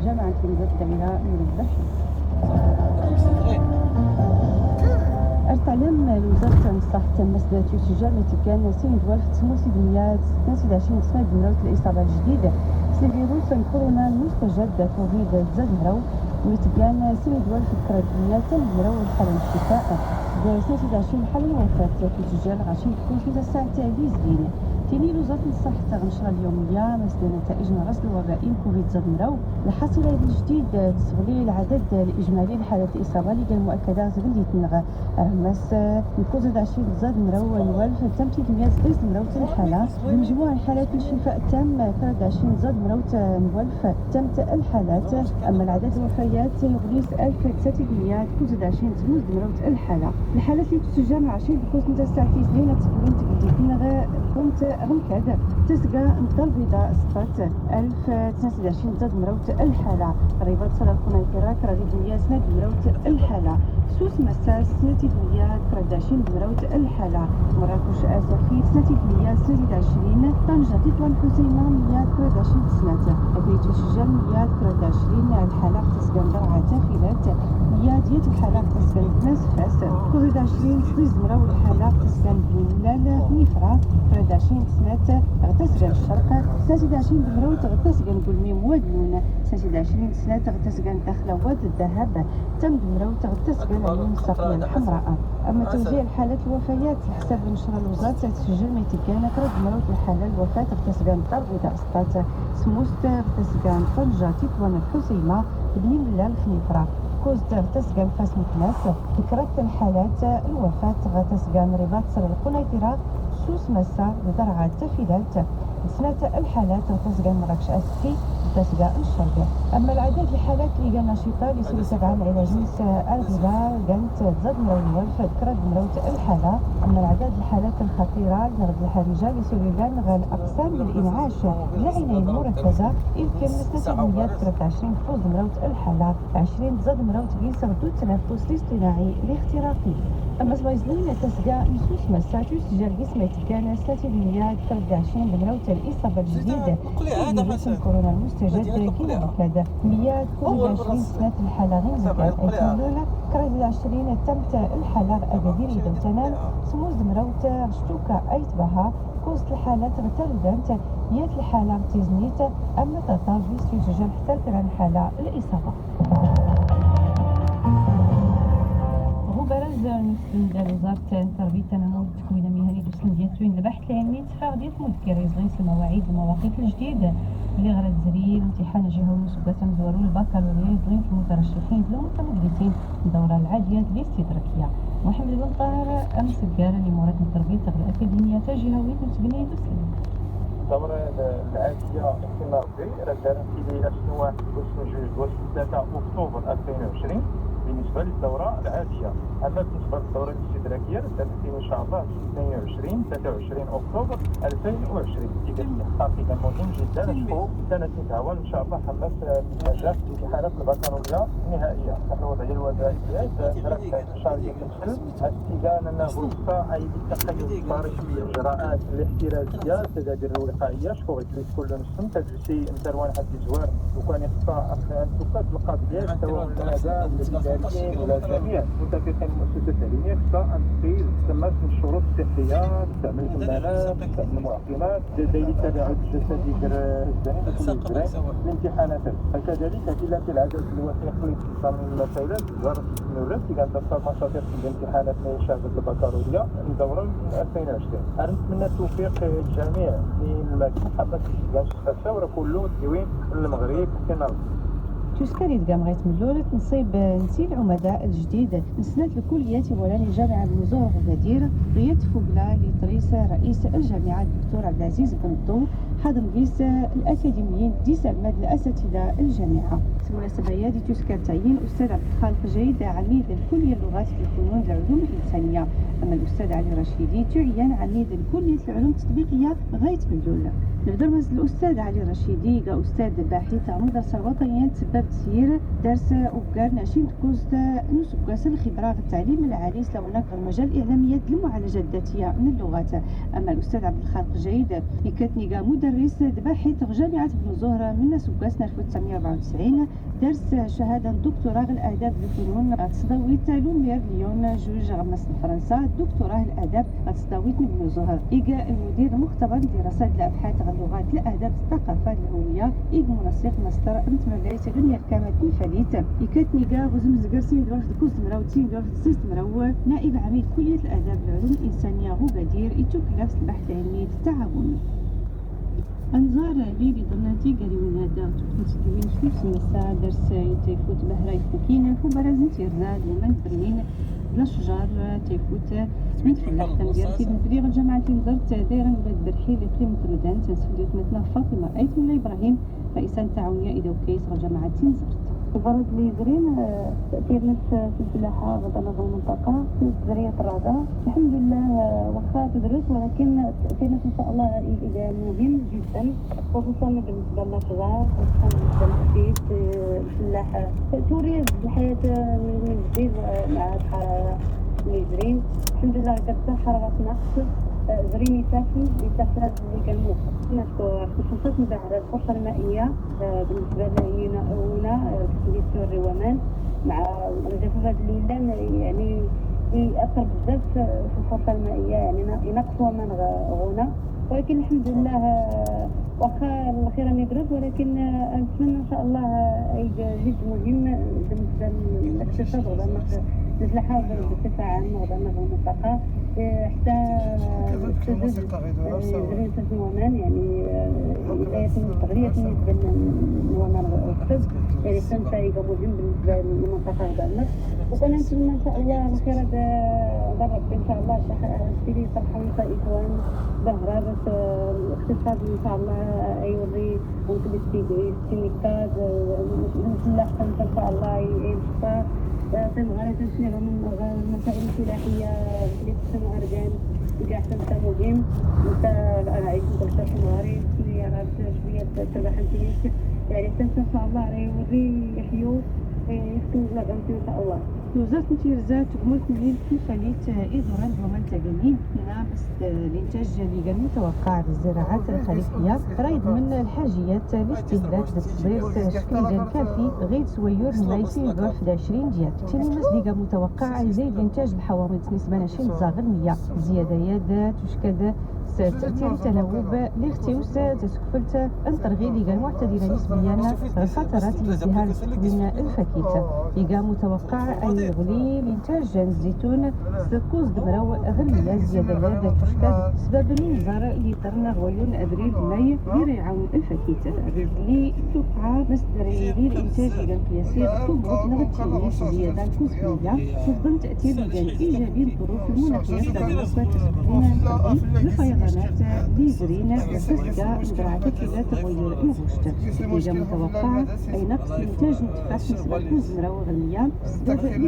جامعة الإنجاز الدائرة نور البحر. أرتعلم وزارة الصحة مسألة تسجل التي كان سند والفت سموسي دنيا 22 سنة دمروت الإصابة الجديدة فيروس كورونا المستجد كوفيد زاد مراو ويتبان سند والفت كرة دنيا تنمرو الحالة الشفاء 22 حالة الوفاة تسجل غاشي تكون في الساعة ليزدين تيني وزارة الصحة غنشرة اليومية مسألة نتائج رصد الوبائي كوفيد زاد مراو الحصيلة الجديد تسغلي العدد الإجمالي لحالات الإصابة اللي كان مؤكدة زغلي تنغى مس نكون زاد 20 زاد مراو الوالف تم 300 مراو الحالة بمجموع حالات الشفاء تم 23 زاد مراو الوالف تمت الحالات أما العدد الوفيات يغليس 1300 تكون زاد 20 مراو الحالة الحالات اللي تسجل مع 20 بكوز نتا ساعتي سنين تقولون تقدي تنغى كنت غنكاد تسقى الدار البيضاء سقط 1029 زاد مراوت الحالة رباط صلاة القنيطرة كرادي دنيا سنة مراوت الحالة سوس مساس سنة دنيا 23 مراوت الحالة مراكش أسفي سنة دنيا 20 طنجة تطوان حسيمة 123 سنة أبيت الشجال 123 الحالة تسقى درعة تافلات 100 ديال الحالة تسقى ناس فاس كوزيد 20 صديز مراوت الحالة تسقى بلال نفرة 23 سنة غتسقى الشرق 23 مراوت غتسقى نقول ميم وادنون 26 سنة غتسقى داخل واد الذهب تم مراوت غتسقى العيون الصقرية الحمراء أما توزيع الحالات الوفيات حسب نشر الوزارة تسجل ميتيكان كرد مراوت الحالة الوفاة غتسقى الدار البيضاء سطات سموست غتسقى طنجة تطوان الحسيمة بنين الله الخنيفرة كوز غتسقى فاس مكناس فكرة الحالات الوفاة غتسقى رباط صلاة القنيطرة سوس مسا لدرعة تفيدات سنة الحالات غتسقى مراكش أسفي غتسقى الشرق أما العدد الحالات اللي كان نشيطة اللي سوري تبعا على جنس الغذاء كانت زاد مراو الوالف ذكرت مراوت الحالة أما العدد الحالات الخطيرة اللي غد الحرجة اللي سوري كان غا الأقسام للإنعاش لعناية مركزة يمكن سنة دنيا 23 فوز مراوت الحالة 20 زاد مراوت كيس غدو التنفس الاصطناعي الاختراقي أما سبايزلين تسقى نصوص مسا تسجل قسمة كان سنة دنيا 23 مراوت الإصابة الجديدة فيروس كورونا المستجد كيما بكذا 120 سنة الحالة غير مكان الأولى كرد 20 تمت الحالة أكادير إذا تنال سموز مراوت شتوكا أيتبها كوست الحالات غتردانت يات الحالة تزنيت أما تطاف يسجل حتى كران حالة الإصابة برز ديال وزارة التربية التنمية والتكوين المهني دوسن ديال التوين البحث العلمي اتفاق ديال مذكر يصغيص المواعيد والمواقيت الجديد اللي غرا تزرير امتحان الجهوي مسبقة مزورو البكالوريا يصغيم في المترشحين المتمدرسين الدورة العادية الاستدراكية محمد بن طاهر أمس الكار لمورات التربية الأكاديمية الجهوية مسبقني دوسن الدورة العادية احتمال بي راه في ليلة 21 أكتوبر 2020 بالنسبة للدورة العادية. أما بالنسبة للدورة الاستدراكية ستكون إن شاء الله 22 23 أكتوبر 2020. ديك التحقيق مهم جدا نشوفوا سنة نتعاون إن شاء الله حماس النجاح في امتحانات البكالوريا النهائية. نحن وضعية الوظائفيات دراسة شهرية كنشل استيقان أنه فرصة أي بالتقيد الطريق بالإجراءات الاحترازية التدابير الوقائية شكون يجلس كل نفس تجلسي متروان حد الجوار وكان يخطأ أن تقاد القضيات سواء الأداء الإداريين ولا جميع متفقين المؤسسات التعليمية خصها أن تتمت من الشروط الصحية تستعمل الكمامات تستعمل المعقمات دليل التباعد الجسدي الامتحانات كذلك كلا في العدد الوثيق من المسائل وزارة النورس كانت تختار مشاريع الامتحانات لشهادة البكالوريا الدورة 2020. نتمنى التوفيق للجميع من المكان حبة الثورة كله تدوين المغرب كما تسكري دقام غيت ملولة نصيب نسيل العمداء الجديد نسنات الكليات ولاني الجامعة بوزارة غدير رياض فوقلا لطريس رئيس الجامعة الدكتور عبد العزيز بن الضو حاضر مجلس الأكاديميين ديس الماد الأساتذة الجامعة بالمناسبة هذه تسكر تعيين أستاذ عبد الخالق جيد عميد الكلية اللغات الفنون العلوم الإنسانية أما الأستاذ علي رشيدي تعين عميد الكلية العلوم التطبيقية غاية ملولة. الدرس الأستاذ علي رشيدي أستاذ باحث عن المدرسة الوطنية تسبب تسيير درس أوكار ناشين كوست نسكاس الخبرة في التعليم العالي سواء في مجال إعلامية المعالجة الذاتية من اللغات. أما الأستاذ عبد الخالق جيد يكتنيغا مدرس باحث في جامعة بن زهر من سكاس 1994 درس شهادة دكتوراه الآداب الفنون تصدويت لومير ليون جوج غمس فرنسا دكتوراه الآداب تصدويت بن زهر إيجا المدير مختبر دراسات الأبحاث اللغات الاداب الثقافه الهويه منسق ماستر متمرس دنيا الكامل فليت يكاتنيغا غزمزكر سين دروخ كوز مراو تين دروخ سيست مراو نائب عميد كليه الاداب العلوم الانسانيه غدير يتوكل في البحث العلمي التعاون. انظار لي بضمنتي قالوا هذا تسدوين شوف سمسا درس تيفوت بهراي فوكين فبرازن تيرزاد ومن برنين الاشجار تيفوت من فلاح تنقيرتي من فريق الجامعة نزرت دايرا ولاد برحي لقيمة المدن تنسفديوت مثلا فاطمة أيت من إبراهيم رئيسا تعاونية إذا وكيس الجامعة نزرت البرد اللي يزرين تأثير نفس في الفلاحة غدا في المنطقة في زرية الرعدة الحمد لله واخا تدرس ولكن تأثير نفس إن شاء الله مهم جدا خصوصا بالنسبة للأشجار خصوصا بالنسبة للحديث الفلاحة توري الحياة من جديد مع الحرارة الميزرين الحمد لله كتبت حرارة نقص زرين يسافر اللي كان موقف خصوصا بعد الفرصة المائية بالنسبة لنا هنا في مدينة الرومان مع الجفافات الليلة يعني يأثر بزاف في الفرصة المائية يعني ينقصوا من غنى ولكن الحمد لله واخا الاخيرا ندرس ولكن نتمنى ان شاء الله جد مهم بالنسبه للاقتصاد غدا الفلاحه بصفه عامه غدا في المنطقه حتى زرين النوامان يعني لا يتم التغذيه بالنسبه للنوامان القطب يعني سنتايقه مهم بالنسبه للمنطقه غدا وكنا نتمنى ان شاء الله الاخيرا ربي ان شاء الله تيلي صراحه اخوان ظهر بس الاقتصاد ان شاء الله يوري ممكن السينيكات الفلاح ان شاء الله ينشطا تنغالي تنشني المسائل الفلاحيه اللي تسمى ارجان كاع حتى مهم انت عايش كل تنغالي اللي غادي شويه تبع حنتي يعني ان شاء الله راه يوري يحيو يسكن بلادهم ان شاء الله. وزارة متيرزات تكمل مليون كفاليت إظهارا ومن تقنين نامس الإنتاج اللي كان متوقع بالزراعات الخريفية راه يضمن الحاجيات لاستهلاك بالتصدير شكل كافي غير سويور مايسي يضرب في 20 ديال تيني مسديقة متوقع زيد الإنتاج الحوامض نسبة 20 زاغر 100 زيادة يد تشكل تأثير تناوب لاختيوس تسكفلت الترغي اللي كان معتدلة نسبيا فترات الازدهار من الفكيت اللي متوقع أن يغلي الإنتاج الزيتون سكوز دمراو غلية زيادة يد تشكل سبب النظار اللي طرنا غويون أبريل ماي اللي يعاون الفكيت اللي توقع مصدري للإنتاج اللي قياسي تبغض نغتيني زيادة كوسمية تفضل تأثير كان إيجابي الظروف المناخية بالنسبة للترغي الفيضانات ليزرين وسسكا مزرعة كذا تغير الغشت إذا متوقع أي نقص إنتاج التفاح نسبة 2 غلية بسبب